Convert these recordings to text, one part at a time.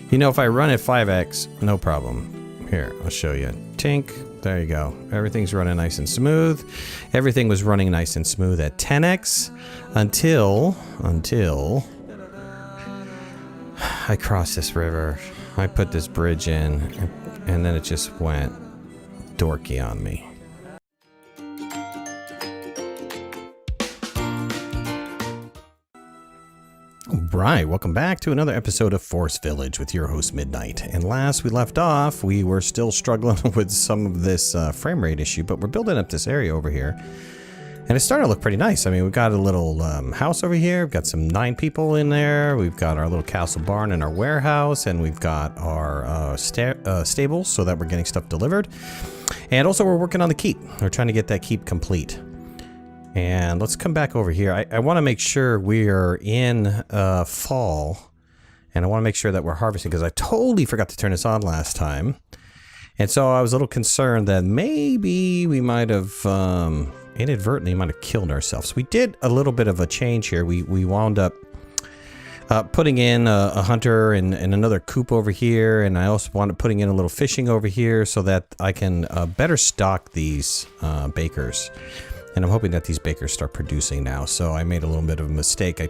You know, if I run at 5x, no problem. Here, I'll show you. Tink. There you go. Everything's running nice and smooth. Everything was running nice and smooth at 10x until I crossed this river. I put this bridge in, and then it just went dorky on me. Right, welcome back to another episode of Forest Village with your host Midnight. And last we left off, we were still struggling with some of this frame rate issue, but we're building up this area over here. And it's starting to look pretty nice. I mean, we've got a little house over here. We've got some 9 people in there. We've got our little castle barn and our warehouse. And we've got our stables so that we're getting stuff delivered. And also we're working on the keep. We're trying to get that keep complete. And let's come back over here. I want to make sure we are in fall. And I want to make sure that we're harvesting because I totally forgot to turn this on last time. And so I was a little concerned that maybe we might have inadvertently might have killed ourselves. We did a little bit of a change here. We wound up putting in a hunter and another coop over here. And I also wound up putting in a little fishing over here so that I can better stock these bakers. And I'm hoping that these bakers start producing now. So I made a little bit of a mistake. I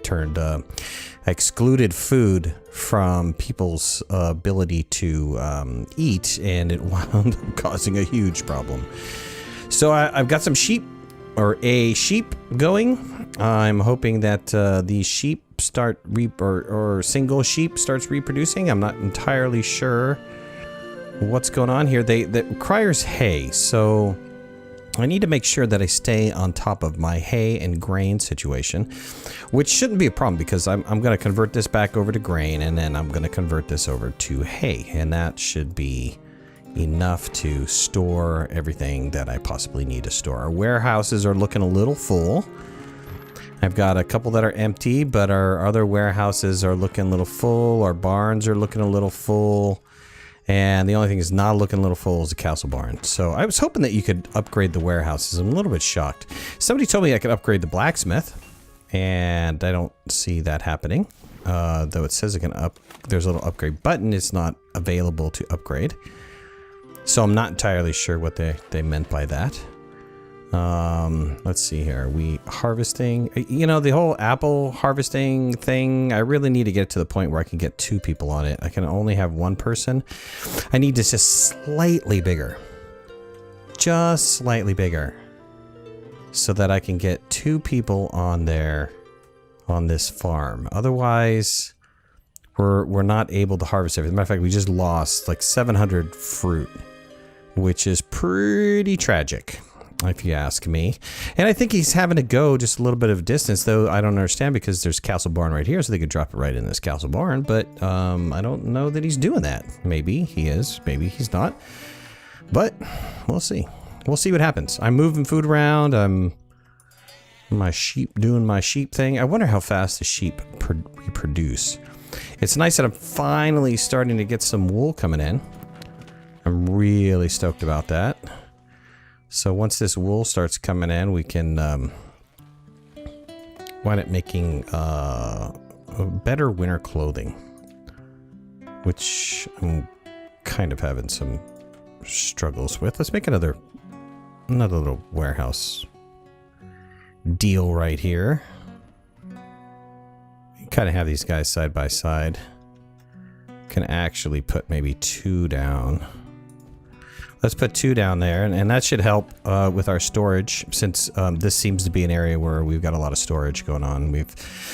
excluded food from people's ability to eat, and it wound up causing a huge problem. So I've got some sheep, or a sheep going. I'm hoping that these sheep start or single sheep starts reproducing. I'm not entirely sure what's going on here. That requires hay, so I need to make sure that I stay on top of my hay and grain situation, which shouldn't be a problem because I'm going to convert this back over to grain, and then I'm going to convert this over to hay, and that should be enough to store everything that I possibly need to store. Our warehouses are looking a little full. I've got a couple that are empty, but our other warehouses are looking a little full. Our barns are looking a little full. And the only thing is not looking a little full is the castle barn. So I was hoping that you could upgrade the warehouses. I'm a little bit shocked. Somebody told me I could upgrade the blacksmith, and I don't see that happening. Though it says it can there's a little upgrade button. It's not available to upgrade. So I'm not entirely sure what they meant by that. Let's see here. Are we harvesting? You know, the whole apple harvesting thing, I really need to get to the point where I can get 2 people on it. I can only have 1 person. I need this just slightly bigger. Just slightly bigger. So that I can get 2 people on there on this farm. Otherwise, we're not able to harvest everything. Matter of fact, we just lost like 700 fruit, which is pretty tragic, if you ask me. And I think he's having to go just a little bit of distance, though I don't understand because there's castle barn right here, so they could drop it right in this castle barn. But I don't know that he's doing that. Maybe he is, maybe he's not. But we'll see. We'll see what happens. I'm moving food around. I'm doing my sheep thing. I wonder how fast the sheep reproduce. It's nice that I'm finally starting to get some wool coming in. I'm really stoked about that. So once this wool starts coming in, we can wind up making better winter clothing, which I'm kind of having some struggles with. Let's make another little warehouse deal right here. You kind of have these guys side by side. Can actually put maybe 2 down. Let's put 2 down there, and that should help with our storage, since this seems to be an area where we've got a lot of storage going on.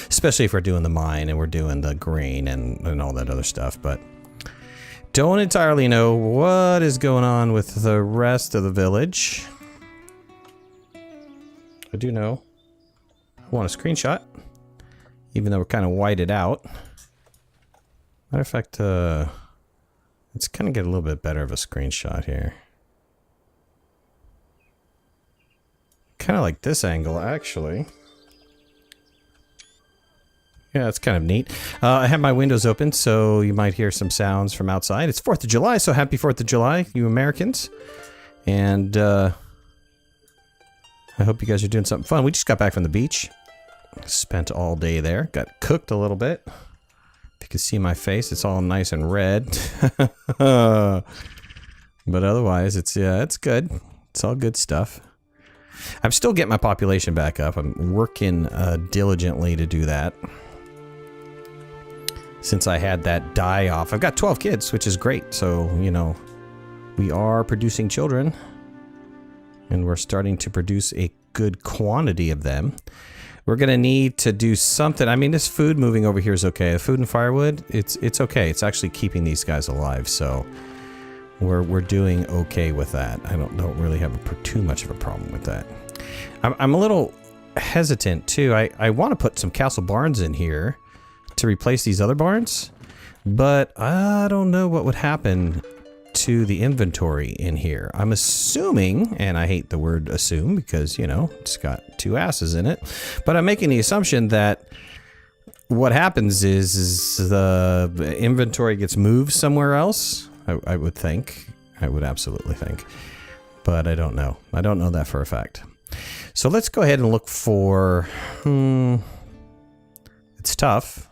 Especially if we're doing the mine and we're doing the grain and all that other stuff, but don't entirely know what is going on with the rest of the village. I do know I want a screenshot, even though we're kind of whited out. Matter of fact, let's kind of get a little bit better of a screenshot here. Kind of like this angle, actually. Yeah, it's kind of neat. I have my windows open, so you might hear some sounds from outside. It's 4th of July, so happy 4th of July, you Americans. And I hope you guys are doing something fun. We just got back from the beach. Spent all day there. Got cooked a little bit. you can see my face, it's all nice and red. But otherwise, it's good. It's all good stuff. I'm still getting my population back up. I'm working diligently to do that. Since I had that die off. I've got 12 kids, which is great. So, you know, we are producing children. And we're starting to produce a good quantity of them. We're going to need to do something. I mean, this food moving over here is okay. The food and firewood, it's okay. It's actually keeping these guys alive. So we're doing okay with that. I don't really have too much of a problem with that. I'm a little hesitant too. I want to put some castle barns in here to replace these other barns, but I don't know what would happen to the inventory in here. I'm assuming, and I hate the word assume because, you know, it's got two asses in it, but I'm making the assumption that what happens is the inventory gets moved somewhere else. I would think. I would absolutely think. But I don't know. I don't know that for a fact. So let's go ahead and look for... it's tough.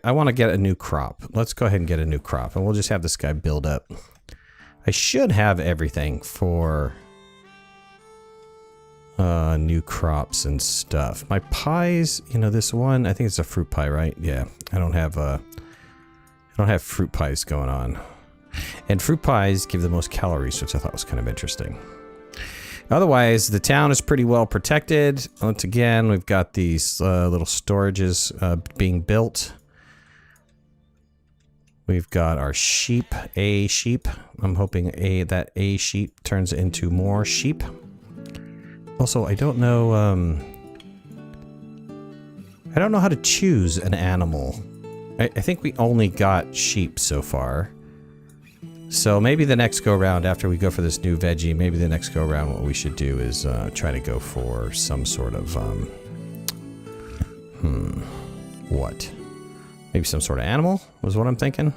I want to get a new crop. Let's go ahead and get a new crop. And we'll just have this guy build up. I should have everything for... new crops and stuff. My pies, you know, this one, I think it's a fruit pie, right? Yeah. I don't have fruit pies going on. And fruit pies give the most calories, which I thought was kind of interesting. Otherwise, the town is pretty well protected. Once again, we've got these little storages being built. We've got our sheep, a sheep. I'm hoping that a sheep turns into more sheep. Also, I don't know how to choose an animal. I think we only got sheep so far. So maybe the next go around after we go for this new veggie, maybe the next go around what we should do is try to go for some sort of what? Maybe some sort of animal was what I'm thinking.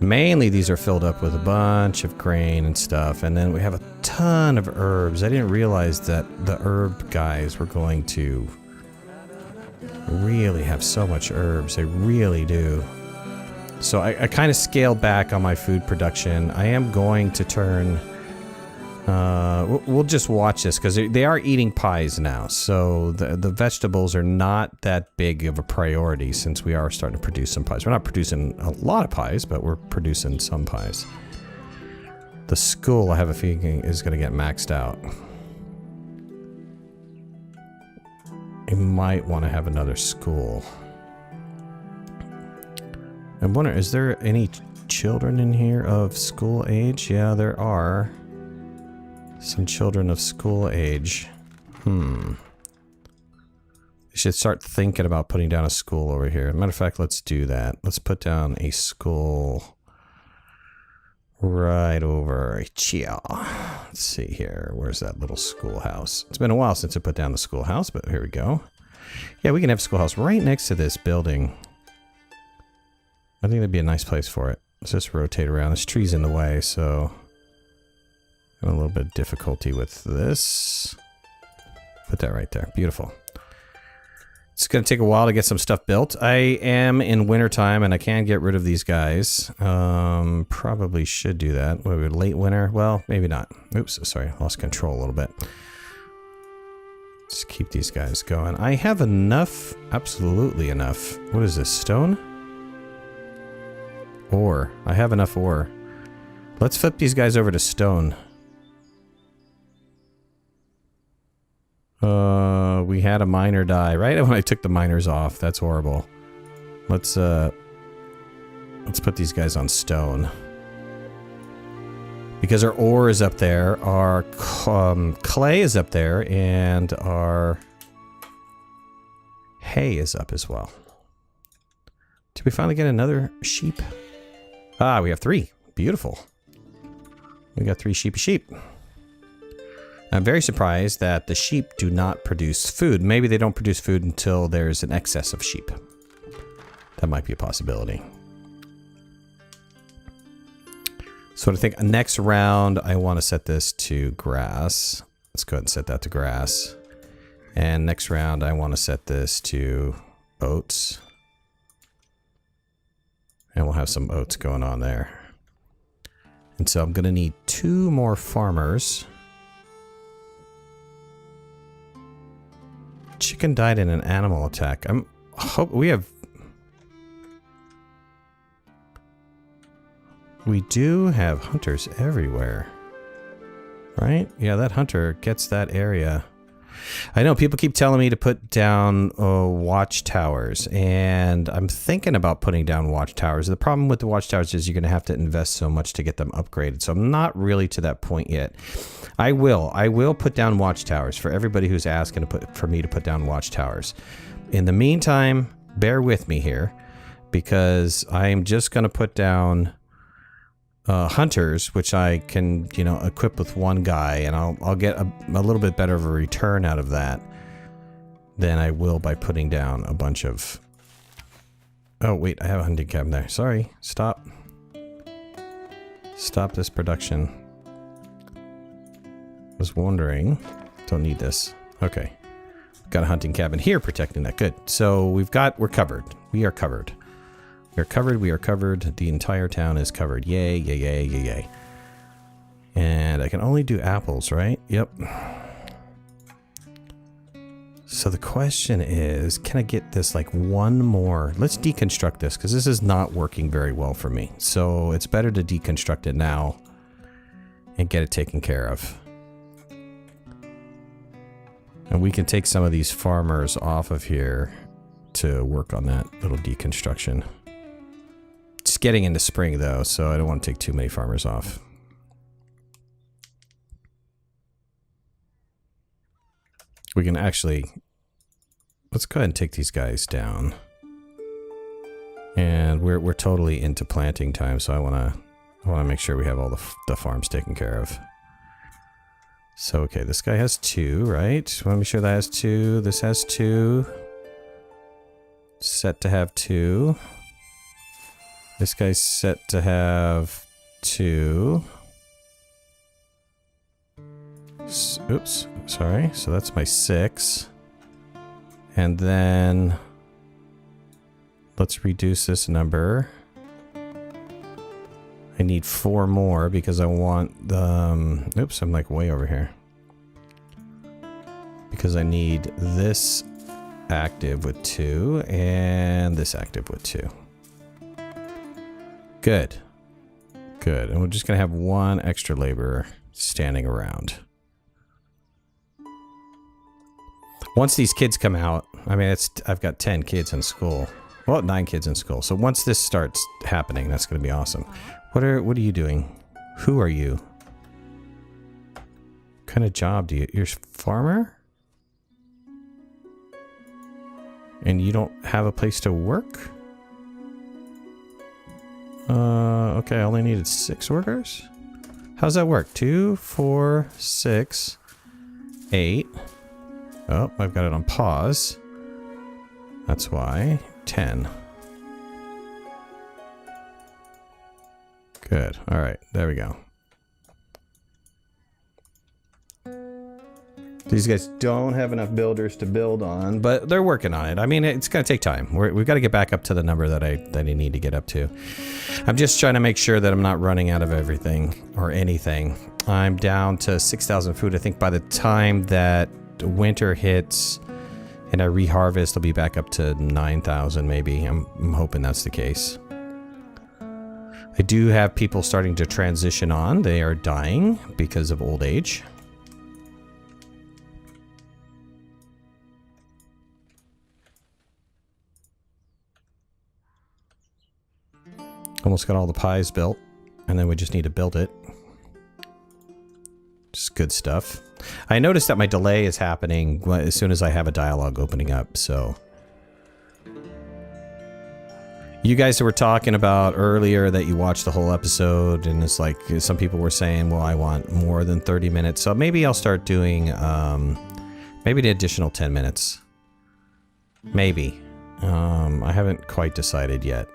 Mainly these are filled up with a bunch of grain and stuff, and then we have a ton of herbs. I didn't realize that the herb guys were going to really have so much herbs. They really do. So I kind of scaled back on my food production. I am going to turn... we'll just watch this because they are eating pies now. So the vegetables are not that big of a priority since we are starting to produce some pies. We're not producing a lot of pies, but we're producing some pies. The school, I have a feeling, is going to get maxed out. I might want to have another school. I wonder, is there any children in here of school age? Yeah, there are. Some children of school age. I should start thinking about putting down a school over here. Matter of fact, let's do that. Let's put down a school right over here. Let's see here. Where's that little schoolhouse? It's been a while since I put down the schoolhouse, but here we go. Yeah, we can have a schoolhouse right next to this building. I think that'd be a nice place for it. Let's just rotate around. This tree's in the way, so... a little bit of difficulty with this. Put that right there. Beautiful. It's going to take a while to get some stuff built. I am in wintertime, and I can get rid of these guys. Probably should do that. What, late winter? Well, maybe not. Oops, sorry. Lost control a little bit. Just keep these guys going. I have enough. Absolutely enough. What is this? Stone? Ore. I have enough ore. Let's flip these guys over to stone. We had a miner die right when I took the miners off. That's horrible. Let's put these guys on stone. Because our ore is up there, our clay is up there, and our hay is up as well. Did we finally get another sheep? Ah, we have 3. Beautiful. We got 3 sheep. I'm very surprised that the sheep do not produce food. Maybe they don't produce food until there's an excess of sheep. That might be a possibility. So I think next round I want to set this to grass. Let's go ahead and set that to grass. And next round, I want to set this to oats. And we'll have some oats going on there. And so I'm going to need 2 more farmers. Chicken died in an animal attack. We do have hunters everywhere. Right? Yeah, that hunter gets that area. I know people keep telling me to put down watchtowers, and I'm thinking about putting down watchtowers. The problem with the watchtowers is you're going to have to invest so much to get them upgraded. So I'm not really to that point yet. I will put down watchtowers for everybody who's asking for me to put down watchtowers. In the meantime, bear with me here, because I am just going to put down hunters, which I can, equip with 1 guy, and I'll get a little bit better of a return out of that than I will by putting down a bunch of... Oh, wait, I have a hunting cabin there. Sorry, stop. Stop this production. Was wondering. Don't need this. Okay. Got a hunting cabin here protecting that. Good. So we're covered. We are covered. We are covered. The entire town is covered. Yay, yay, yay, yay, yay. And I can only do apples, right? Yep. So the question is, can I get this like 1 more? Let's deconstruct this, because this is not working very well for me. So it's better to deconstruct it now and get it taken care of. And we can take some of these farmers off of here to work on that little deconstruction. It's getting into spring though, so I don't want to take too many farmers off. We can actually... Let's go ahead and take these guys down. And we're totally into planting time, so I want to make sure we have all the farms taken care of. So, okay, this guy has 2, right? Want to make sure that has 2. This has 2. Set to have 2. This guy's set to have 2. Oops, sorry. So that's my 6. And then let's reduce this number. I need 4 more because I want the... oops, I'm like way over here. Because I need this active with 2 and this active with 2. Good. Good. And we're just going to have 1 extra laborer standing around. Once these kids come out, I mean, I've got 10 kids in school. Well, 9 kids in school. So once this starts happening, that's going to be awesome. What are you doing? Who are you? What kind of job do you... You're a farmer? And you don't have a place to work? Okay, I only needed 6 workers? How's that work? 2, 4, 6, 8. Oh, I've got it on pause. That's why. 10. Good. All right. There we go. These guys don't have enough builders to build on, but they're working on it. I mean, it's going to take time. We've got to get back up to the number that I need to get up to. I'm just trying to make sure that I'm not running out of everything or anything. I'm down to 6,000 food. I think by the time that winter hits and I reharvest, I'll be back up to 9,000 maybe. I'm hoping that's the case. I do have people starting to transition on. They are dying because of old age. Almost got all the pies built, and then we just need to build it. Just good stuff. I noticed that my delay is happening as soon as I have a dialogue opening up, so... You guys who were talking about earlier that you watched the whole episode, and it's like some people were saying, well, I want more than 30 minutes, so maybe I'll start doing maybe the additional 10 minutes. Maybe. I haven't quite decided yet.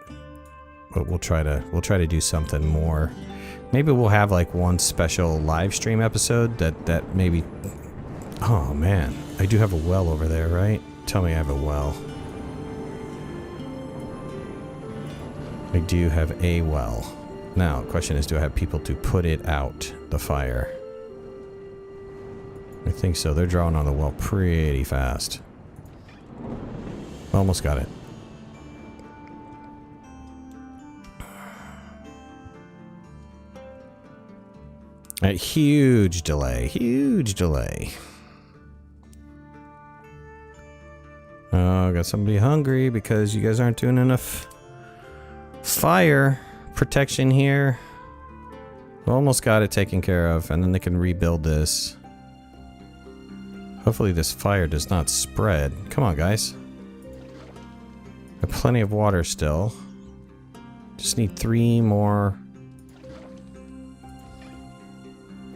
But we'll try to do something more. Maybe we'll have like one special live stream episode that maybe... Oh man, I do have a well over there, right? Tell me I have a well. I do have a well. Now, the question is, do I have people to put it out, the fire? I think so. They're drawing on the well pretty fast. Almost got it. A huge delay. Huge delay. Oh, I got somebody hungry because you guys aren't doing enough fire protection here. Almost got it taken care of, and then they can rebuild this. Hopefully this fire does not spread. Come on, guys. Got plenty of water still. Just need 3 more.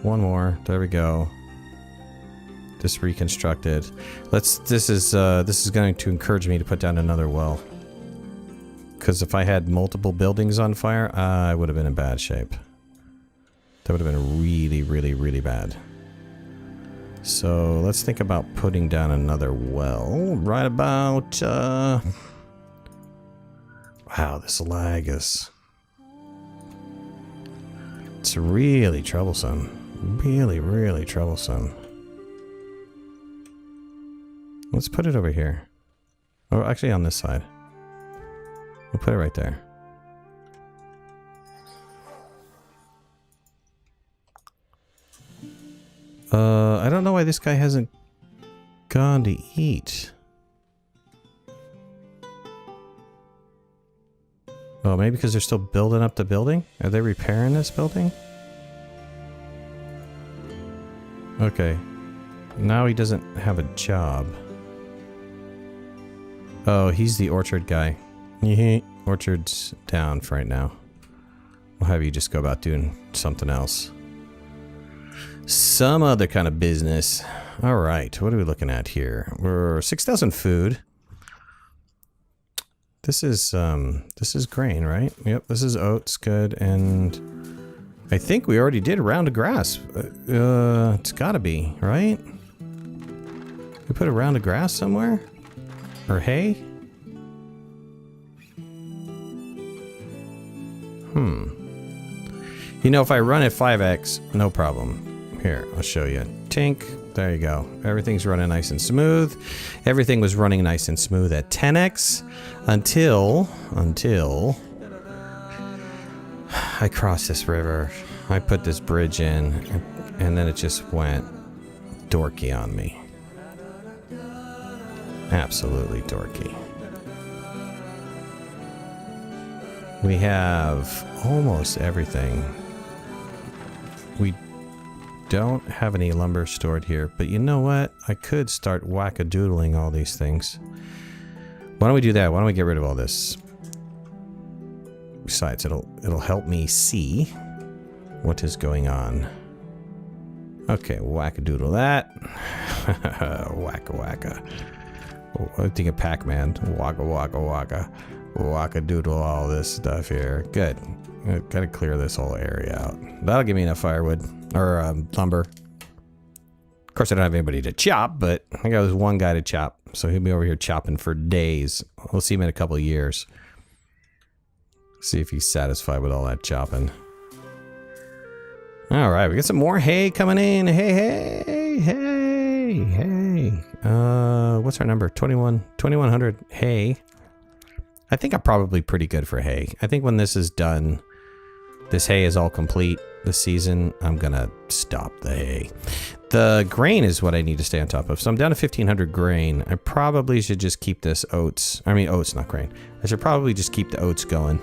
1 more. There we go. This reconstructed. This is going to encourage me to put down another well. Because if I had multiple buildings on fire, I would have been in bad shape. That would have been really, really, really bad. So let's think about putting down another well. Right about, wow, this lag is... It's really troublesome. Really, really troublesome. Let's put it over here. Oh, actually on this side. We'll put it right there. I don't know why this guy hasn't gone to eat. Oh, maybe because they're still building up the building? Are they repairing this building? Okay. Now he doesn't have a job. Oh, he's the orchard guy. Orchard's down for right now. We'll have you just go about doing something else. Some other kind of business. Alright, what are we looking at here? We're 6,000 food. This is grain, right? Yep, this is oats, good, and I think we already did a round of grass. It's gotta be, right? We put a round of grass somewhere? Or hay? You know, if I run at 5x, no problem. Here, I'll show you. Tink. There you go. Everything's running nice and smooth. Everything was running nice and smooth at 10x until I crossed this river. I put this bridge in, and then it just went dorky on me. Absolutely dorky. We have almost everything. We don't have any lumber stored here, but you know what? I could start whack-a-doodling all these things. Why don't we do that? Why don't we get rid of all this? Besides, it'll help me see what is going on. Okay, whack-a-doodle that. Wacka-wacka. Oh, I think of Pac-Man. Waka-waka-waka. Whack-a-doodle all this stuff here. Good. Gotta clear this whole area out. That'll give me enough firewood. Or lumber. Of course I don't have anybody to chop, but I got this one guy to chop. So he'll be over here chopping for days. We'll see him in a couple of years. See if he's satisfied with all that chopping. Alright, we got some more hay coming in. Hey. What's our number? 2100 hay. I think I'm probably pretty good for hay. I think when this is done, this hay is all complete this season, I'm gonna stop the hay. The grain is what I need to stay on top of. So I'm down to 1500 grain. I probably should just keep this oats. I mean oats, not grain. I should probably just keep the oats going.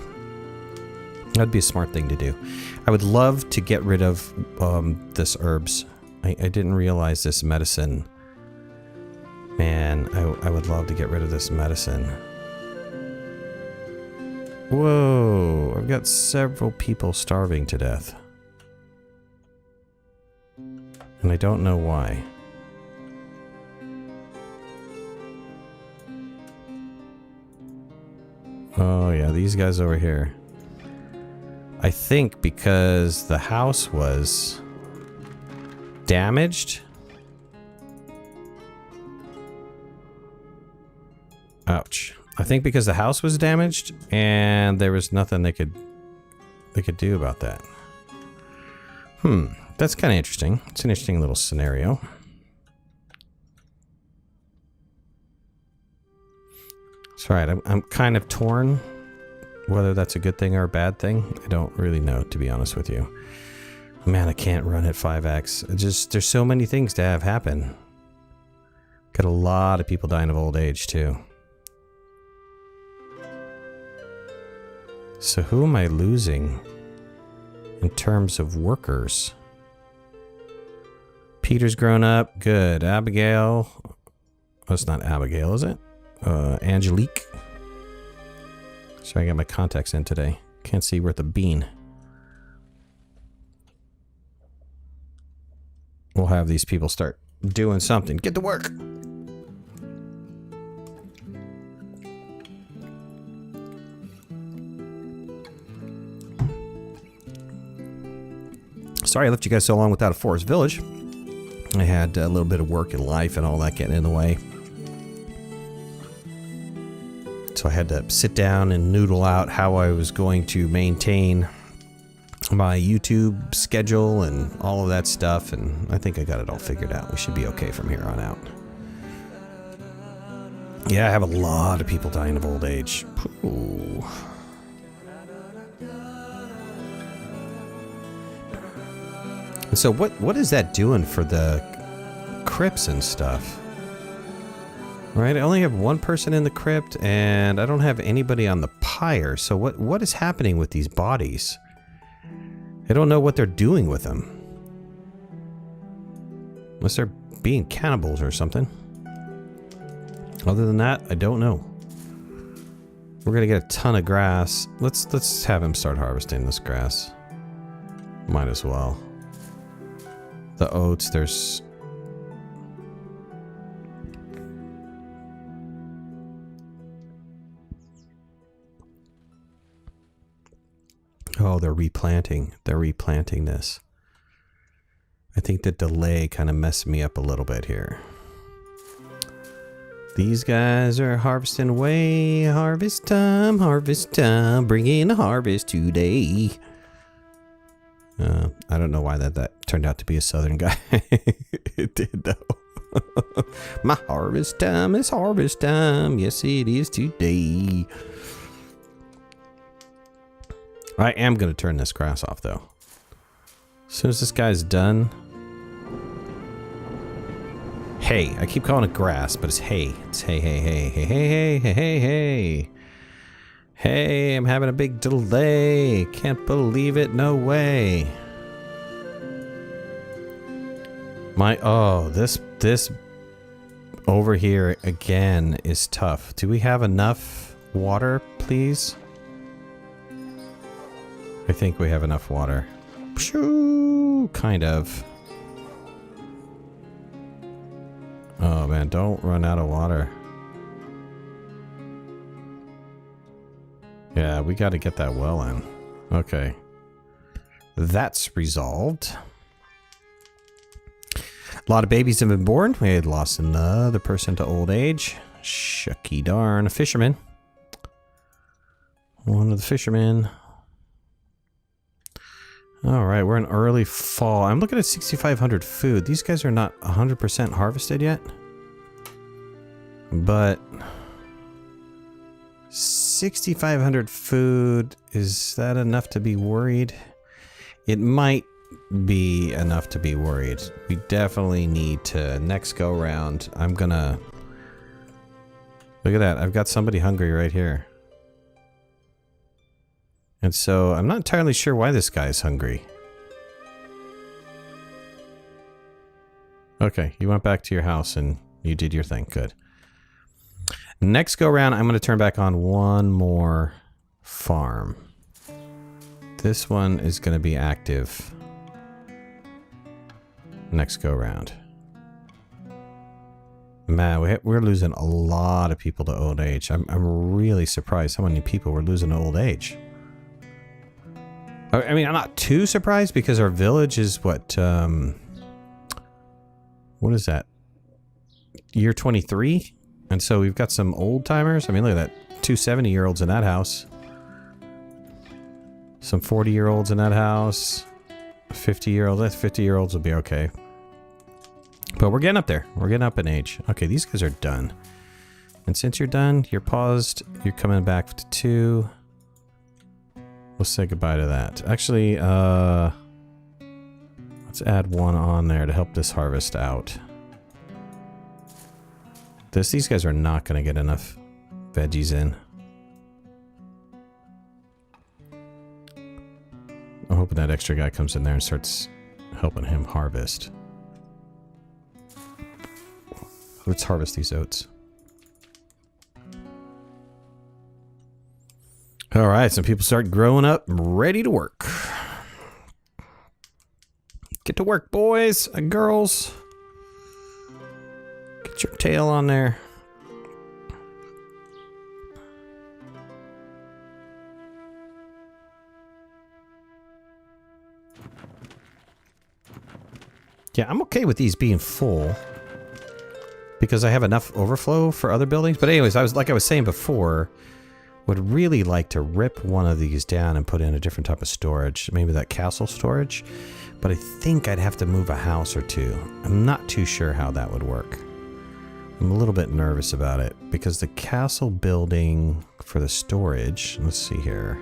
That'd be a smart thing to do. I would love to get rid of this herbs. I didn't realize this medicine. Man, I would love to get rid of this medicine. Whoa, I've got several people starving to death. And I don't know why. Oh yeah, these guys over here. I think because the house was damaged. Ouch. I think because the house was damaged and there was nothing they could do about that. That's kind of interesting. It's an interesting little scenario. That's right. I'm kind of torn whether that's a good thing or a bad thing. I don't really know, to be honest with you. Man, I can't run at 5x. There's so many things to have happen. Got a lot of people dying of old age, too. So who am I losing in terms of workers? Peter's grown up. Good. Abigail. Oh, it's not Abigail, is it? Angelique. Sorry, I got my contacts in today. Can't see worth a bean. We'll have these people start doing something. Get to work. Sorry I left you guys so long without a forest village. I had a little bit of work and life and all that getting in the way. So I had to sit down and noodle out how I was going to maintain my YouTube schedule and all of that stuff, and I think I got it all figured out. We should be okay from here on out. Yeah, I have a lot of people dying of old age. Ooh. And so what is that doing for the crypts and stuff? Right, I only have one person in the crypt, and I don't have anybody on the pyre. So what is happening with these bodies? I don't know what they're doing with them. Unless they're being cannibals or something. Other than that, I don't know. We're gonna get a ton of grass. Let's have him start harvesting this grass. Might as well. The oats, there's... Oh, they're replanting. They're replanting this. I think the delay kind of messed me up a little bit here. These guys are harvesting away. Harvest time, bringing the harvest today. I don't know why that turned out to be a southern guy. It did though. My harvest time is harvest time. Yes, it is today. I am going to turn this grass off though. As soon as this guy's done. Hay. I keep calling it grass, but it's hay. It's hay, hay, hay, hay, hay, hay, hay, hay. Hey, I'm having a big delay. Can't believe it. No way. This over here again is tough. Do we have enough water, please? I think we have enough water. Shoo, kind of. Oh man, don't run out of water. Yeah, we got to get that well in. Okay. That's resolved. A lot of babies have been born. We had lost another person to old age. Shucky darn. A fisherman. One of the fishermen. Alright, we're in early fall. I'm looking at 6,500 food. These guys are not 100% harvested yet. But... 6,500 food, is that enough to be worried? It might be enough to be worried. We definitely need to, next go round, I'm gonna... Look at that, I've got somebody hungry right here. And so, I'm not entirely sure why this guy is hungry. Okay, you went back to your house and you did your thing, good. Next go round, I'm going to turn back on one more farm. This one is going to be active. Next go round. Man, we're losing a lot of people to old age. I'm really surprised how many people we're losing to old age. I mean, I'm not too surprised because our village is what is that? Year 23? And so we've got some old timers. I mean, look at that. 2 70-year-olds in that house. Some 40-year-olds in that house. 50-year-olds. That 50-year-olds will be okay. But we're getting up there. We're getting up in age. Okay, these guys are done. And since you're done, you're paused. You're coming back to 2. We'll say goodbye to that. Actually, let's add 1 on there to help this harvest out. These guys are not going to get enough veggies in. I'm hoping that extra guy comes in there and starts helping him harvest. Let's harvest these oats. All right, some people start growing up and ready to work. Get to work, boys and girls. Get your tail on there. Yeah, I'm okay with these being full because I have enough overflow for other buildings. But anyways, I was saying before, would really like to rip one of these down and put in a different type of storage, maybe that castle storage. But I think I'd have to move a house or 2. I'm not too sure how that would work. I'm a little bit nervous about it because the castle building for the storage, let's see here,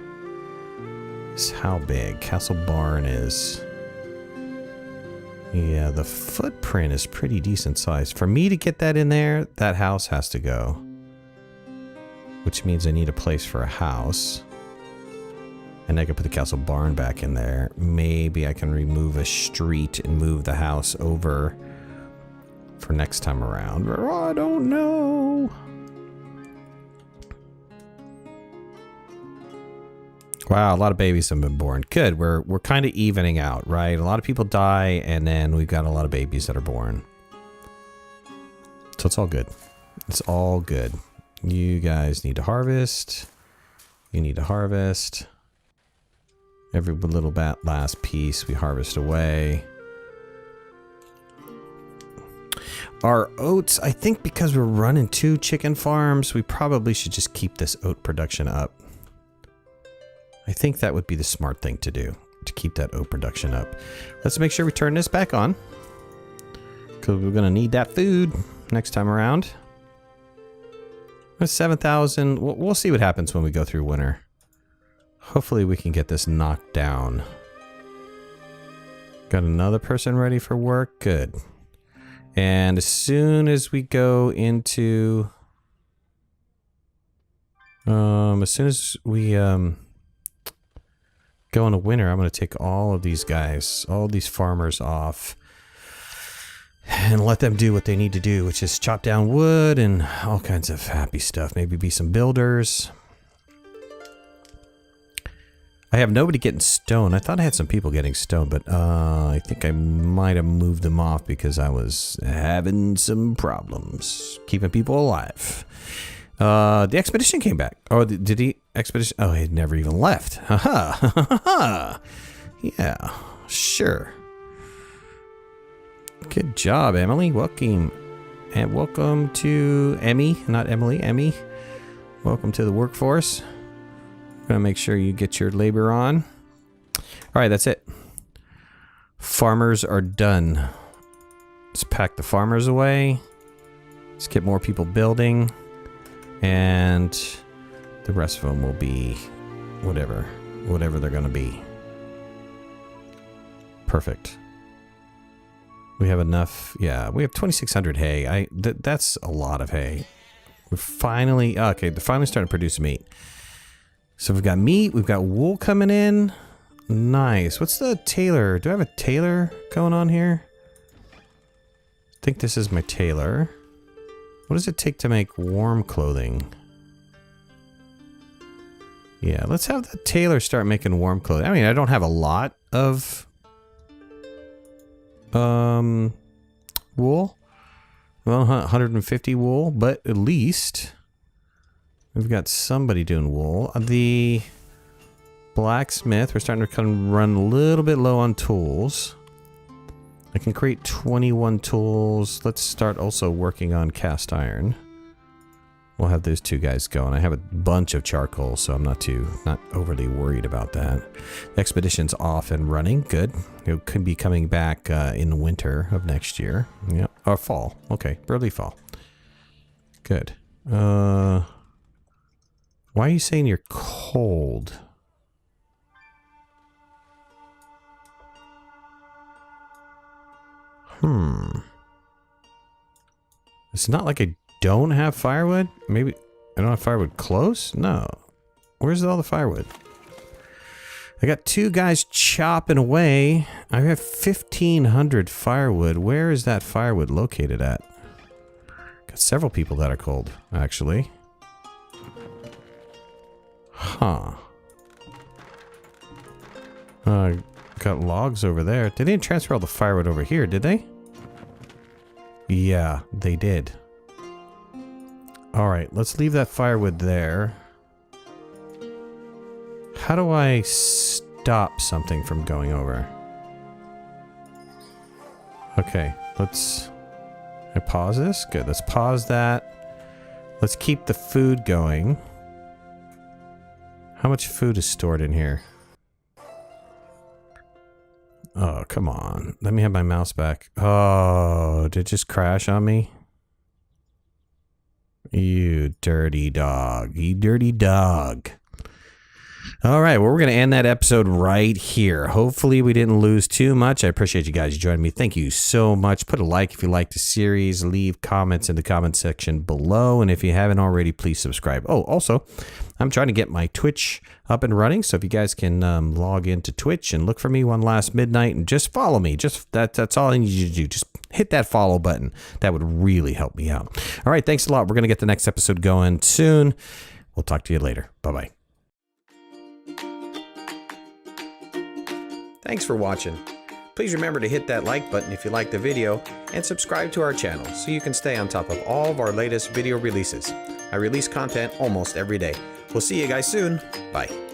is how big? Castle barn is, yeah, the footprint is pretty decent size. For me to get that in there, that house has to go. Which means I need a place for a house. And I can put the castle barn back in there. Maybe I can remove a street and move the house over for next time around. I don't know. Wow, a lot of babies have been born. Good, we're kind of evening out, right? A lot of people die, and then we've got a lot of babies that are born. So it's all good. It's all good. You guys need to harvest. You need to harvest. Every little last piece we harvest away. Our oats, I think because we're running 2 chicken farms, we probably should just keep this oat production up. I think that would be the smart thing to do, to keep that oat production up. Let's make sure we turn this back on, because we're going to need that food next time around. 7,000. We'll see what happens when we go through winter. Hopefully we can get this knocked down. Got another person ready for work. Good. And as soon as we go into... as soon as we go into winter, I'm going to take all of these guys, all these farmers off. And let them do what they need to do, which is chop down wood and all kinds of happy stuff. Maybe be some builders. I have nobody getting stone. I thought I had some people getting stone, but I think I might have moved them off because I was having some problems keeping people alive. The expedition came back. Oh, did he? Expedition? Oh, he had never even left. Haha. Yeah, sure. Good job, Emily. Welcome. And welcome to Emmy, not Emily, Emmy. Welcome to the workforce. Gonna make sure you get your labor on. All right, that's it. Farmers are done. Let's pack the farmers away. Let's get more people building. And the rest of them will be whatever they're gonna be. Perfect. We have enough. Yeah, we have 2,600 hay. That's a lot of hay. We're finally... Okay, they're finally starting to produce meat. So we've got meat. We've got wool coming in. Nice. What's the tailor? Do I have a tailor going on here? I think this is my tailor. What does it take to make warm clothing? Yeah, let's have the tailor start making warm clothing. I mean, I don't have a lot of... wool. Well, 150 wool, but at least we've got somebody doing wool. The blacksmith, we're starting to run a little bit low on tools. I can create 21 tools. Let's start also working on cast iron. We'll have those two guys going. I have a bunch of charcoal, so I'm not overly worried about that. The expedition's off and running. Good. It could be coming back in the winter of next year. Yep. Or fall. Okay. Early fall. Good. Why are you saying you're cold? It's not like I don't have firewood? Maybe I don't have firewood close? No. Where's all the firewood? I got two guys chopping away. I have 1,500 firewood. Where is that firewood located at? Got several people that are cold, actually. Huh. Got logs over there. They didn't transfer all the firewood over here, did they? Yeah, they did. Alright, let's leave that firewood there. How do I stop something from going over? Okay, let's... I pause this? Good, let's pause that. Let's keep the food going. How much food is stored in here? Oh, come on. Let me have my mouse back. Oh, did it just crash on me? You dirty dog. You dirty dog. All right, well, we're going to end that episode right here. Hopefully we didn't lose too much. I appreciate you guys joining me. Thank you so much. Put a like if you liked the series. Leave comments in the comment section below. And if you haven't already, please subscribe. Oh, also, I'm trying to get my Twitch up and running. So if you guys can log into Twitch and look for me one last midnight and just follow me. Just that's all I need you to do. Just hit that follow button. That would really help me out. All right, thanks a lot. We're going to get the next episode going soon. We'll talk to you later. Bye-bye. Thanks for watching. Please remember to hit that like button if you like the video and subscribe to our channel so you can stay on top of all of our latest video releases. I release content almost every day. We'll see you guys soon. Bye.